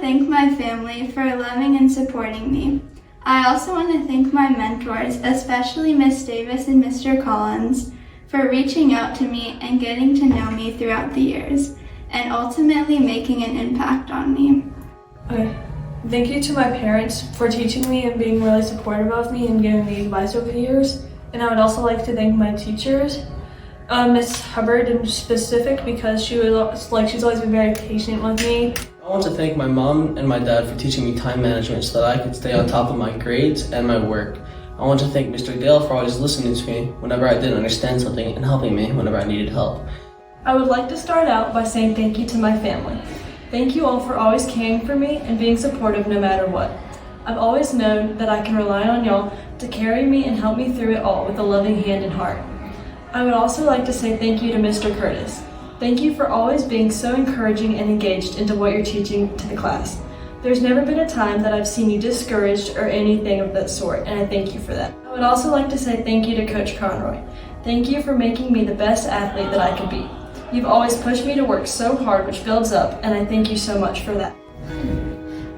thank my family for loving and supporting me. I also want to thank my mentors, especially Miss Davis and Mr. Collins, for reaching out to me and getting to know me throughout the years, and ultimately making an impact on me. Okay. Thank you to my parents for teaching me and being really supportive of me and giving me advice over the years. And I would also like to thank my teachers, Miss Hubbard in specific, because she's always been very patient with me. I want to thank my mom and my dad for teaching me time management so that I could stay on top of my grades and my work. I want to thank Mr. Dale for always listening to me whenever I didn't understand something and helping me whenever I needed help. I would like to start out by saying thank you to my family. Thank you all for always caring for me and being supportive no matter what. I've always known that I can rely on y'all to carry me and help me through it all with a loving hand and heart. I would also like to say thank you to Mr. Curtis. Thank you for always being so encouraging and engaged into what you're teaching to the class. There's never been a time that I've seen you discouraged or anything of that sort, and I thank you for that. I would also like to say thank you to Coach Conroy. Thank you for making me the best athlete that I could be. You've always pushed me to work so hard, which builds up, and I thank you so much for that.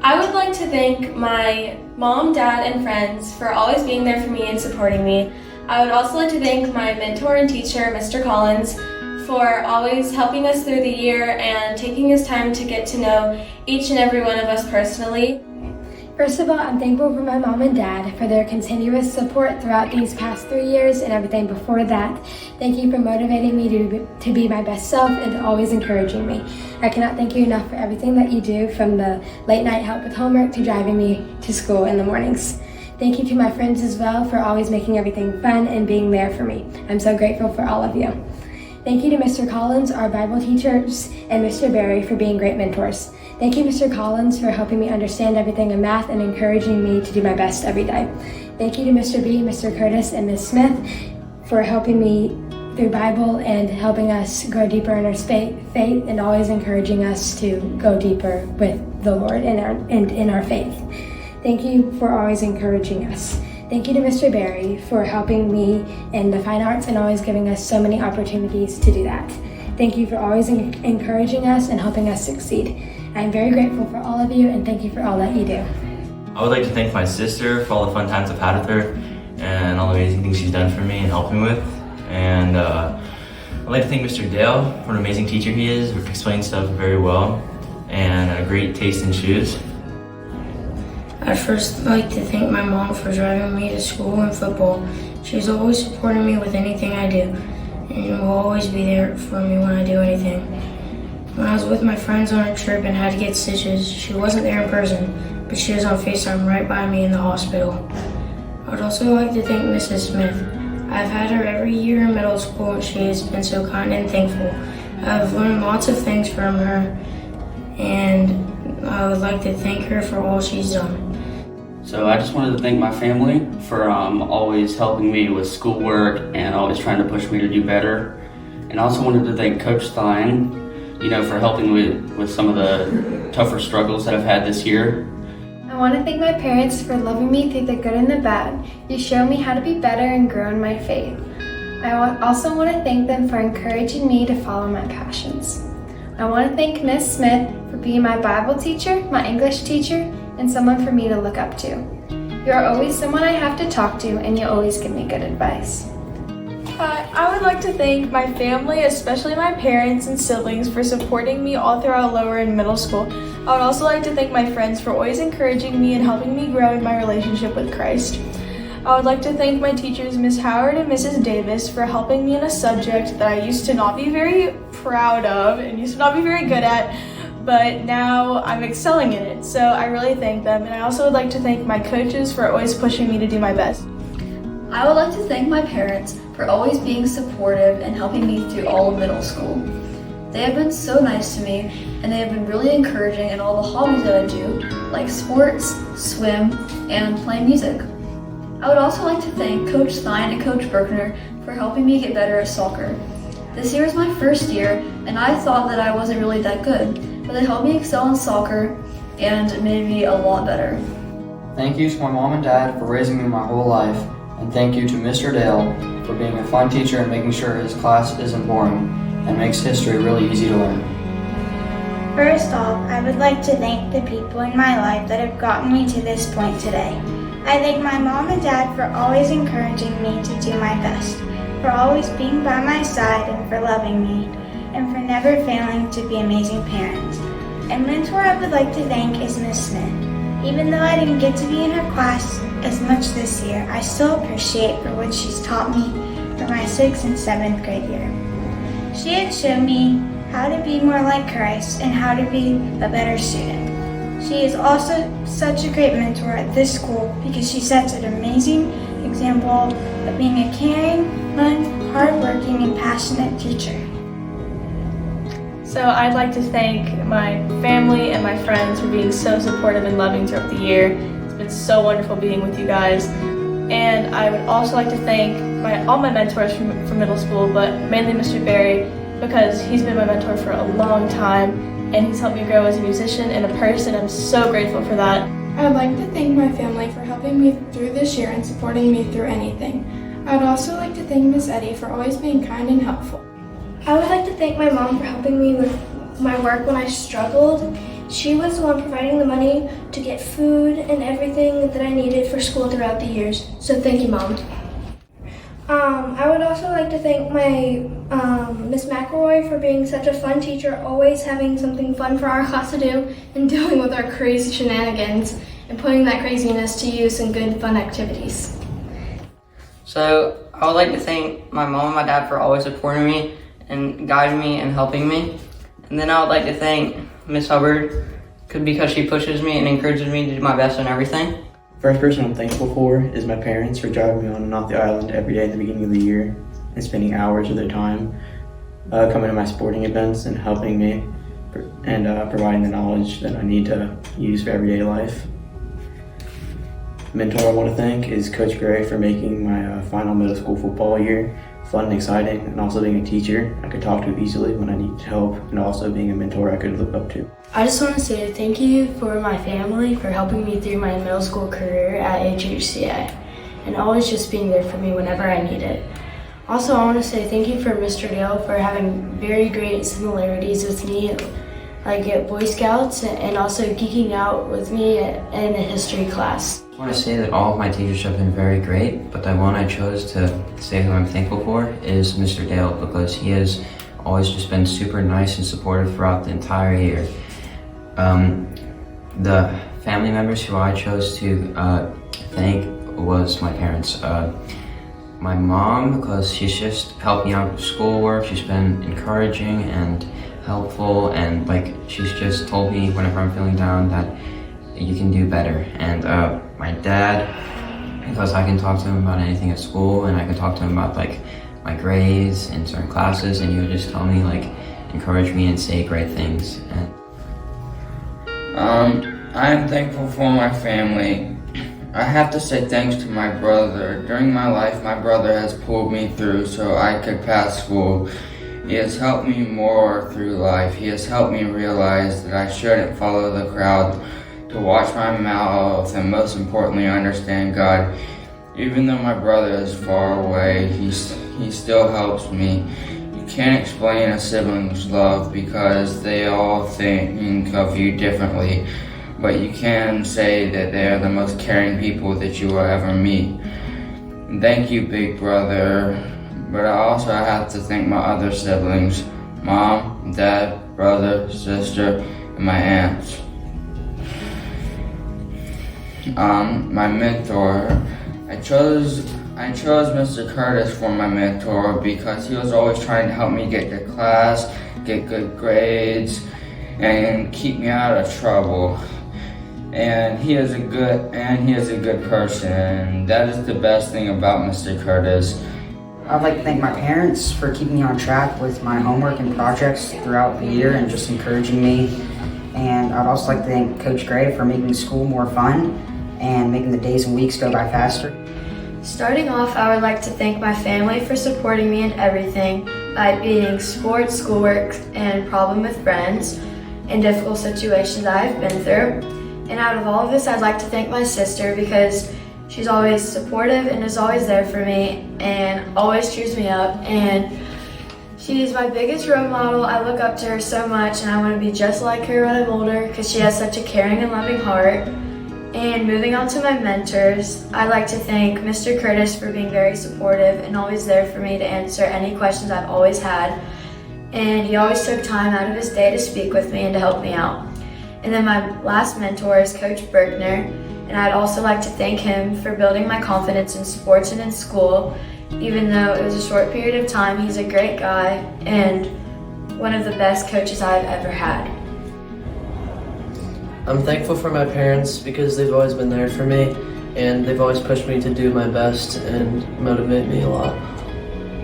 I would like to thank my mom, dad, and friends for always being there for me and supporting me. I would also like to thank my mentor and teacher, Mr. Collins, for always helping us through the year and taking his time to get to know each and every one of us personally. First of all, I'm thankful for my mom and dad for their continuous support throughout these past 3 years and everything before that. Thank you for motivating me to be my best self and always encouraging me. I cannot thank you enough for everything that you do, from the late night help with homework to driving me to school in the mornings. Thank you to my friends as well for always making everything fun and being there for me. I'm so grateful for all of you. Thank you to Mr. Collins, our Bible teachers, and Mr. Barry for being great mentors. Thank you, Mr. Collins, for helping me understand everything in math and encouraging me to do my best every day. Thank you to Mr. B, Mr. Curtis, and Ms. Smith for helping me through Bible and helping us go deeper in our faith and always encouraging us to go deeper with the Lord and in our faith. Thank you for always encouraging us. Thank you to Mr. Barry for helping me in the fine arts and always giving us so many opportunities to do that. Thank you for always encouraging us and helping us succeed. I'm very grateful for all of you, and thank you for all that you do. I would like to thank my sister for all the fun times I've had with her and all the amazing things she's done for me and helped me with. And I'd like to thank Mr. Dale for an amazing teacher he is, who explains stuff very well, and a great taste in shoes. I'd first like to thank my mom for driving me to school and football. She's always supporting me with anything I do, and will always be there for me when I do anything. When I was with my friends on a trip and had to get stitches, she wasn't there in person, but she was on FaceTime right by me in the hospital. I would also like to thank Mrs. Smith. I've had her every year in middle school, and she has been so kind and thankful. I've learned lots of things from her, and I would like to thank her for all she's done. So I just wanted to thank my family for always helping me with schoolwork and always trying to push me to do better. And I also wanted to thank Coach Stein, for helping with some of the tougher struggles that I've had this year. I want to thank my parents for loving me through the good and the bad. You show me how to be better and grow in my faith. I also want to thank them for encouraging me to follow my passions. I want to thank Ms. Smith for being my Bible teacher, my English teacher, and someone for me to look up to. You are always someone I have to talk to, and you always give me good advice. I would like to thank my family, especially my parents and siblings, for supporting me all throughout lower and middle school. I would also like to thank my friends for always encouraging me and helping me grow in my relationship with Christ. I would like to thank my teachers, Ms. Howard and Mrs. Davis, for helping me in a subject that I used to not be very proud of and used to not be very good at, but now I'm excelling in it, so I really thank them. And I also would like to thank my coaches for always pushing me to do my best. I would like to thank my parents for always being supportive and helping me through all of middle school. They have been so nice to me, and they have been really encouraging in all the hobbies that I do, like sports, swim, and playing music. I would also like to thank Coach Stein and Coach Berkner for helping me get better at soccer. This year is my first year, and I thought that I wasn't really that good, but they helped me excel in soccer and made me a lot better. Thank you to my mom and dad for raising me my whole life, and thank you to Mr. Dale for being a fun teacher and making sure his class isn't boring and makes history really easy to learn. First off, I would like to thank the people in my life that have gotten me to this point today. I thank my mom and dad for always encouraging me to do my best, for always being by my side and for loving me, and for never failing to be amazing parents. A mentor I would like to thank is Miss Smith. Even though I didn't get to be in her class as much this year, I still appreciate for what she's taught me for my 6th and 7th grade year. She had shown me how to be more like Christ and how to be a better student. She is also such a great mentor at this school because she sets an amazing example of being a caring, fun, hardworking, and passionate teacher. So I'd like to thank my family and my friends for being so supportive and loving throughout the year. It's been so wonderful being with you guys. And I would also like to thank all my mentors from middle school, but mainly Mr. Barry, because he's been my mentor for a long time and he's helped me grow as a musician and a person. I'm so grateful for that. I would like to thank my family for helping me through this year and supporting me through anything. I would also like to thank Miss Eddie for always being kind and helpful. I would like to thank my mom for helping me with my work when I struggled. She was the one providing the money to get food and everything that I needed for school throughout the years. So thank you, Mom. I would also like to thank my Miss McElroy for being such a fun teacher, always having something fun for our class to do and dealing with our crazy shenanigans and putting that craziness to use in good, fun activities. So I would like to thank my mom and my dad for always supporting me and guiding me and helping me. And then I would like to thank Miss Hubbard because she pushes me and encourages me to do my best in everything. First person I'm thankful for is my parents for driving me on and off the island every day at the beginning of the year and spending hours of their time coming to my sporting events and helping me and providing the knowledge that I need to use for everyday life. Mentor I want to thank is Coach Gray for making my final middle school football year fun and exciting, and also being a teacher I could talk to easily when I need help, and also being a mentor I could look up to. I just want to say thank you for my family for helping me through my middle school career at HHCA and always just being there for me whenever I need it. Also, I want to say thank you for Mr. Dale for having very great similarities with me, like at Boy Scouts, and also geeking out with me in a history class. I want to say that all of my teachers have been very great, but the one I chose to say who I'm thankful for is Mr. Dale, because he has always just been super nice and supportive throughout the entire year. The family members who I chose to thank was my parents. My mom, because she's just helped me out with schoolwork. She's been encouraging and helpful, and she's just told me whenever I'm feeling down that you can do better. And my dad, because I can talk to him about anything at school, and I can talk to him about my grades in certain classes, and he would just tell me encourage me and say great things. I am thankful for my family. I have to say thanks to my brother. During my life, my brother has pulled me through so I could pass school. He has helped me more through life. He has helped me realize that I shouldn't follow the crowd, to watch my mouth, and most importantly, understand God. Even though my brother is far away, he still helps me. You can't explain a sibling's love because they all think of you differently, but you can say that they are the most caring people that you will ever meet. Thank you, big brother, but I also have to thank my other siblings, mom, dad, brother, sister, and my aunts. My mentor, I chose Mr. Curtis for my mentor because he was always trying to help me get to class, get good grades, and keep me out of trouble. And he is a good person. That is the best thing about Mr. Curtis. I'd like to thank my parents for keeping me on track with my homework and projects throughout the year and just encouraging me. And I'd also like to thank Coach Gray for making school more fun and making the days and weeks go by faster. Starting off, I would like to thank my family for supporting me in everything by beating sports, schoolwork, and problem with friends in difficult situations I've been through. And out of all of this, I'd like to thank my sister because she's always supportive and is always there for me and always cheers me up. And She's my biggest role model. I look up to her so much and I want to be just like her when I'm older because she has such a caring and loving heart. And moving on to my mentors, I'd like to thank Mr. Curtis for being very supportive and always there for me to answer any questions I've always had. And he always took time out of his day to speak with me and to help me out. And then my last mentor is Coach Bergner, and I'd also like to thank him for building my confidence in sports and in school. Even though it was a short period of time, he's a great guy and one of the best coaches I've ever had. I'm thankful for my parents because they've always been there for me and they've always pushed me to do my best and motivate me a lot.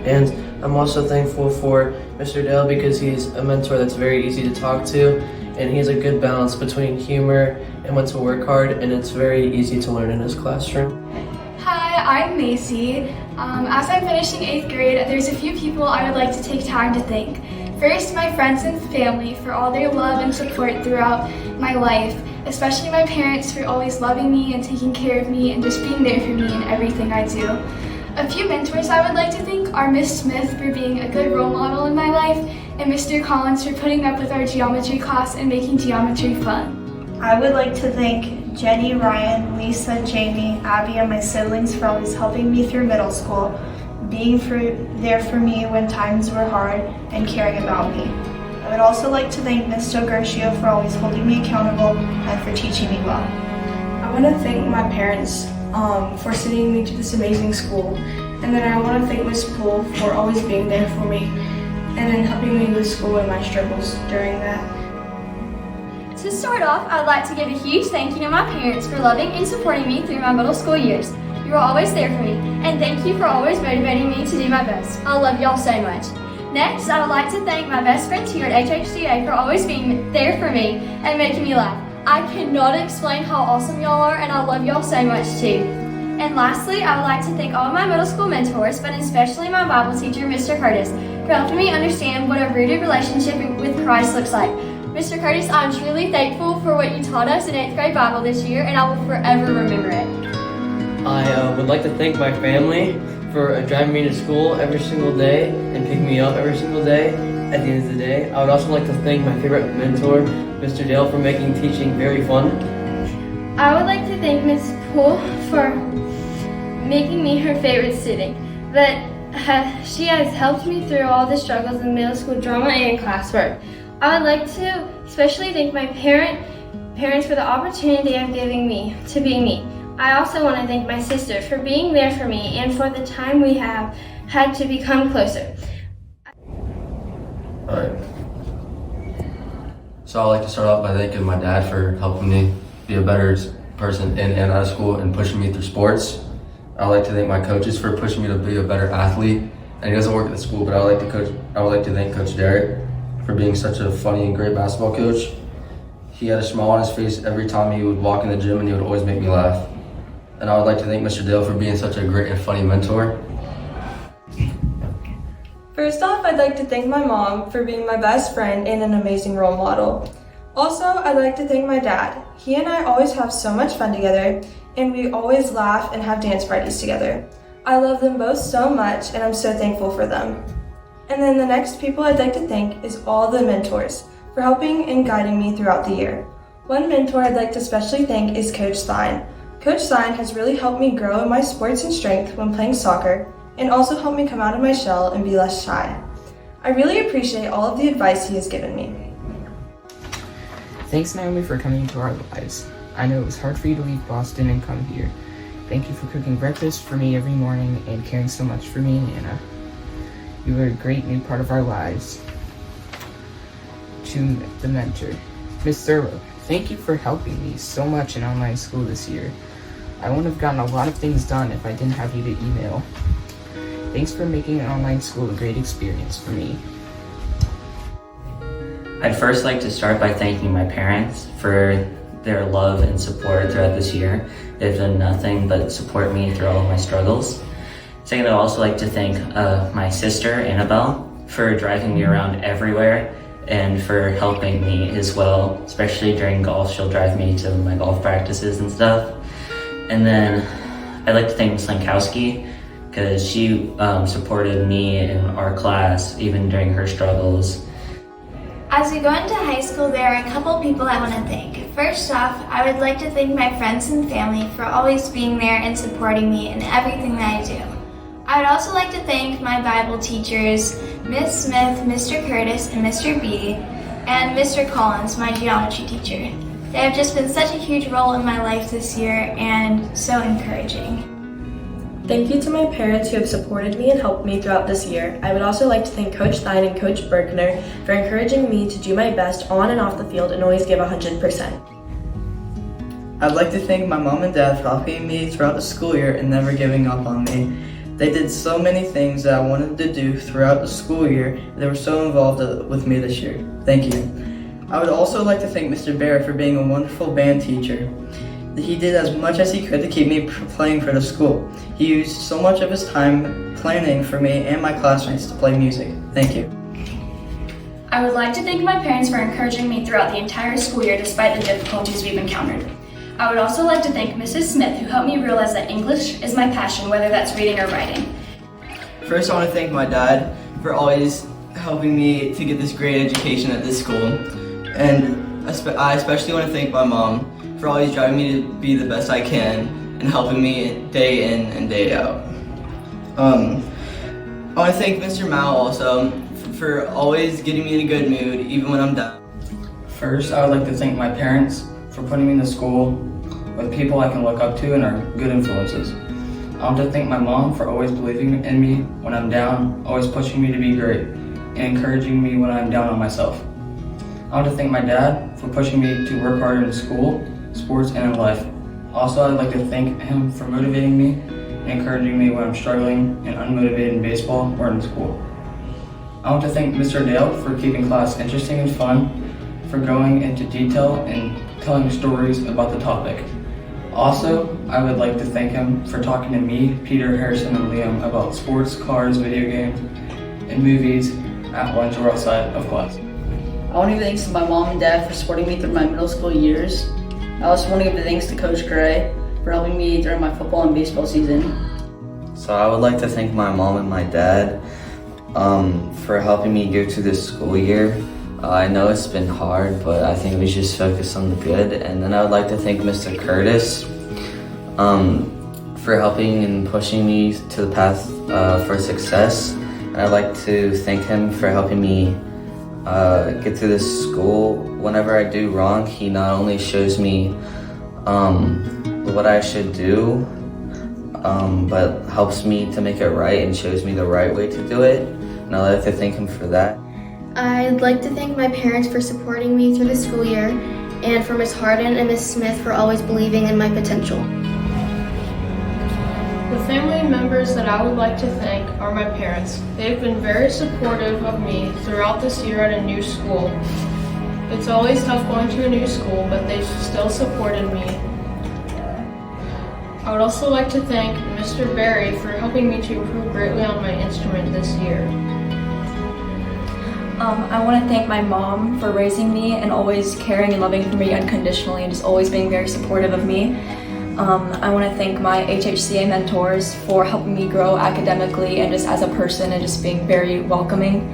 And I'm also thankful for Mr. Dale because he's a mentor that's very easy to talk to and he has a good balance between humor and when to work hard, and it's very easy to learn in his classroom. Hi, I'm Macy. As I'm finishing 8th grade, there's a few people I would like to take time to thank. First, my friends and family for all their love and support throughout my life, especially my parents for always loving me and taking care of me and just being there for me in everything I do. A few mentors I would like to thank are Miss Smith for being a good role model in my life and Mr. Collins for putting up with our geometry class and making geometry fun. I would like to thank Jenny, Ryan, Lisa, Jamie, Abby, and my siblings for always helping me through middle school, being there for me when times were hard, and caring about me. I would also like to thank Ms. Gershio for always holding me accountable and for teaching me well. I want to thank my parents for sending me to this amazing school, and then I want to thank Ms. Poole for always being there for me and then helping me with school and my struggles during that. To start off, I'd like to give a huge thank you to my parents for loving and supporting me through my middle school years. You were always there for me, and thank you for always motivating me to do my best. I love y'all so much. Next, I would like to thank my best friends here at HHCA for always being there for me and making me laugh. I cannot explain how awesome y'all are, and I love y'all so much too. And lastly, I would like to thank all of my middle school mentors, but especially my Bible teacher, Mr. Curtis, for helping me understand what a rooted relationship with Christ looks like. Mr. Curtis, I'm truly thankful for what you taught us in 8th grade Bible this year, and I will forever remember it. I would like to thank my family for driving me to school every single day and picking me up every single day at the end of the day. I would also like to thank my favorite mentor, Mr. Dale, for making teaching very fun. I would like to thank Ms. Poole for making me her favorite student, but she has helped me through all the struggles in middle school drama and classwork. I would like to especially thank my parents for the opportunity of giving me to be me. I also want to thank my sister for being there for me and for the time we have had to become closer. Alright. So I'd like to start off by thanking my dad for helping me be a better person in and out of school and pushing me through sports. I'd like to thank my coaches for pushing me to be a better athlete. And he doesn't work at the school, but I would like to thank Coach Derek for being such a funny and great basketball coach. He had a smile on his face every time he would walk in the gym, and he would always make me laugh. And I would like to thank Mr. Dale for being such a great and funny mentor. First off, I'd like to thank my mom for being my best friend and an amazing role model. Also, I'd like to thank my dad. He and I always have so much fun together, and we always laugh and have dance parties together. I love them both so much, and I'm so thankful for them. And then the next people I'd like to thank is all the mentors for helping and guiding me throughout the year. One mentor I'd like to especially thank is Coach Stein. Coach Stein has really helped me grow in my sports and strength when playing soccer, and also helped me come out of my shell and be less shy. I really appreciate all of the advice he has given me. Thanks, Naomi, for coming into our lives. I know it was hard for you to leave Boston and come here. Thank you for cooking breakfast for me every morning and caring so much for me and Anna. You were a great new part of our lives. To the mentor, Miss Thurlow, thank you for helping me so much in online school this year. I wouldn't have gotten a lot of things done if I didn't have you to email. Thanks for making online school a great experience for me. I'd first like to start by thanking my parents for their love and support throughout this year. They've done nothing but support me through all of my struggles. Second, I'd also like to thank my sister, Annabelle, for driving me around everywhere and for helping me as well, especially during golf. She'll drive me to my golf practices and stuff. And then I'd like to thank Ms. Lankowski, because she supported me in our class even during her struggles. As we go into high school, there are a couple people I want to thank. First off, I would like to thank my friends and family for always being there and supporting me in everything that I do. I would also like to thank my Bible teachers, Miss Smith, Mr. Curtis, and Mr. B, and Mr. Collins, my geometry teacher. They have just been such a huge role in my life this year and so encouraging. Thank you to my parents who have supported me and helped me throughout this year. I would also like to thank Coach Thine and Coach Berkner for encouraging me to do my best on and off the field and always give 100%. I'd like to thank my mom and dad for helping me throughout the school year and never giving up on me. They did so many things that I wanted to do throughout the school year, and they were so involved with me this year. Thank you. I would also like to thank Mr. Barrett for being a wonderful band teacher. He did as much as he could to keep me playing for the school. He used so much of his time planning for me and my classmates to play music. Thank you. I would like to thank my parents for encouraging me throughout the entire school year despite the difficulties we've encountered. I would also like to thank Mrs. Smith, who helped me realize that English is my passion, whether that's reading or writing. First, I want to thank my dad for always helping me to get this great education at this school. And I especially want to thank my mom for always driving me to be the best I can and helping me day in and day out. I want to thank Mr. Mao also for always getting me in a good mood even when I'm down. First, I would like to thank my parents for putting me in the school with people I can look up to and are good influences. I want to thank my mom for always believing in me when I'm down, always pushing me to be great, and encouraging me when I'm down on myself. I want to thank my dad for pushing me to work harder in school, sports, and in life. Also, I'd like to thank him for motivating me and encouraging me when I'm struggling and unmotivated in baseball or in school. I want to thank Mr. Dale for keeping class interesting and fun, for going into detail and telling stories about the topic. Also, I would like to thank him for talking to me, Peter, Harrison, and Liam about sports, cars, video games, and movies at lunch or outside of class. I want to give thanks to my mom and dad for supporting me through my middle school years. I also want to give thanks to Coach Gray for helping me during my football and baseball season. So I would like to thank my mom and my dad for helping me go through this school year. I know it's been hard, but I think we should just focus on the good. And then I would like to thank Mr. Curtis for helping and pushing me to the path for success. And I'd like to thank him for helping me get through this school. Whenever I do wrong, he not only shows me what I should do, but helps me to make it right and shows me the right way to do it. And I'd like to thank him for that. I'd like to thank my parents for supporting me through the school year, and for Miss Harden and Miss Smith for always believing in my potential. The family members that I would like to thank are my parents. They've been very supportive of me throughout this year at a new school. It's always tough going to a new school, but they've still supported me. I would also like to thank Mr. Barry for helping me to improve greatly on my instrument this year. I want to thank my mom for raising me and always caring and loving for me unconditionally and just always being very supportive of me. I want to thank my HHCA mentors for helping me grow academically and just as a person and just being very welcoming.